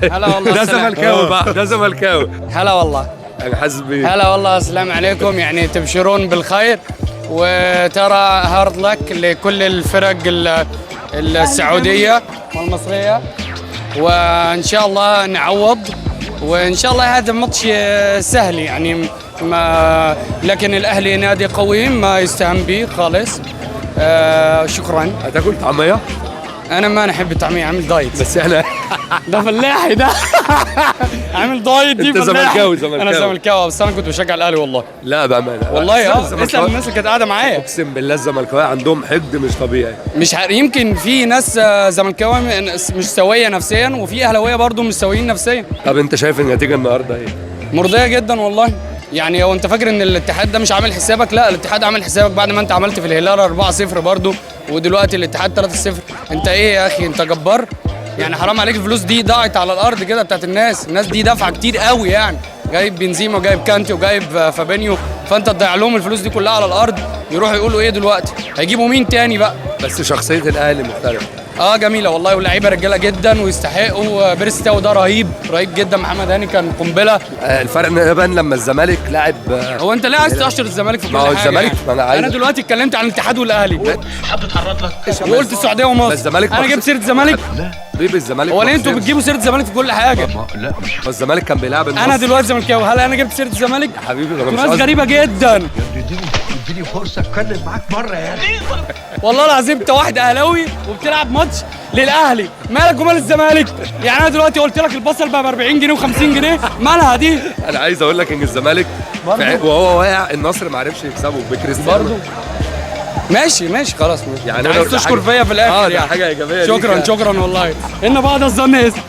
هلا والله. ده زملكاوي بقى، ده زملكاوي. هلا والله. انا حاسس بيه. هلا والله. السلام عليكم. يعني تبشرون بالخير، وترى هارد لك لكل الفرق السعودية والمصرية، وإن شاء الله نعوض، وإن شاء الله هذا ماتش سهل يعني، ما لكن الأهلي نادي قوي ما يستهان به خالص. شكرا. هتاكل طعميه؟ أنا ما نحب الطعمية، عامل دايت. بس احنا ده فلاحي ده. عامل دايت دي انت فلاحي. زملكاوي. أنا زملكاوي، بس أنا كنت بشجع الأهلي والله. لا بامانه والله اسال الناس اللي كانت قاعده معايا. اقسم بالله الزملكاويه عندهم حقد مش طبيعي. مش يمكن في ناس زملكاويه مش سويه نفسيا، وفي اهلاويه برضو مش سويين نفسيا. طب انت شايف النتيجه النهارده ايه؟ مرضيه جدا والله. يعني هو انت فاكر ان الاتحاد ده مش عامل حسابك؟ لا، الاتحاد عامل حسابك بعد ما انت عملت في الهلال 4-0 برضو، ودلوقتي الاتحاد 3-0. انت ايه يا اخي؟ انت جبار يعني. حرام عليك، الفلوس دي ضاعت على الارض كده بتاعت الناس دي دافعه كتير قوي يعني، جايب بنزيما وجايب كانتي وجايب فابينيو، فانت تضيع لهم الفلوس دي كلها على الارض. يروحوا يقولوا ايه دلوقتي؟ هيجيبوا مين تاني بقى؟ بس شخصيه الاهلي مختلفه. جميله والله، واللعيبه رجاله جدا ويستحقوا. بيرستاو ده رهيب جدا. محمد هاني كان قنبله. الفرق ان يبان لما الزمالك لاعب. هو انت ليه عايز تقشر الزمالك في كل ما هو حاجه الزمالك يعني؟ ما انا عايز. انا دلوقتي اتكلمت عن الاتحاد والاهلي، حد اتعرض لك وقلت السعوديه ومصر. الزمالك انا جبت سيره الزمالك؟ حبيبي الزمالك هو ليه انتوا بتجيبوا سيره الزمالك في كل حاجه؟ لا مش الزمالك كان بيلعب انا دلوقتي زملكاوي، هل انا جبت سيره الزمالك؟ حبيبي انا انتوا مش ناس قصدي. غريبه جدا. اديني فرصه اتكلم معاك مره يعني. والله العظيم انت واحد اهلاوي وبتلعب ماتش للاهلي، مالك ومال الزمالك؟ يعني انا دلوقتي قلت لك البصل بقى ب 40 جنيه و50 جنيه، مالها دي؟ انا عايز اقول لك ان الزمالك وهو واقع النصر ما عرفش يكسبه بكريستيانو برضه ماشي خلاص ماشي. يعني يعني أنا عايز تشكر حاجة- فيا في الاخر ده يعني. حاجه ايجابيه ليك شكرا يعني. شكرا والله. ان بعض الظن اسم.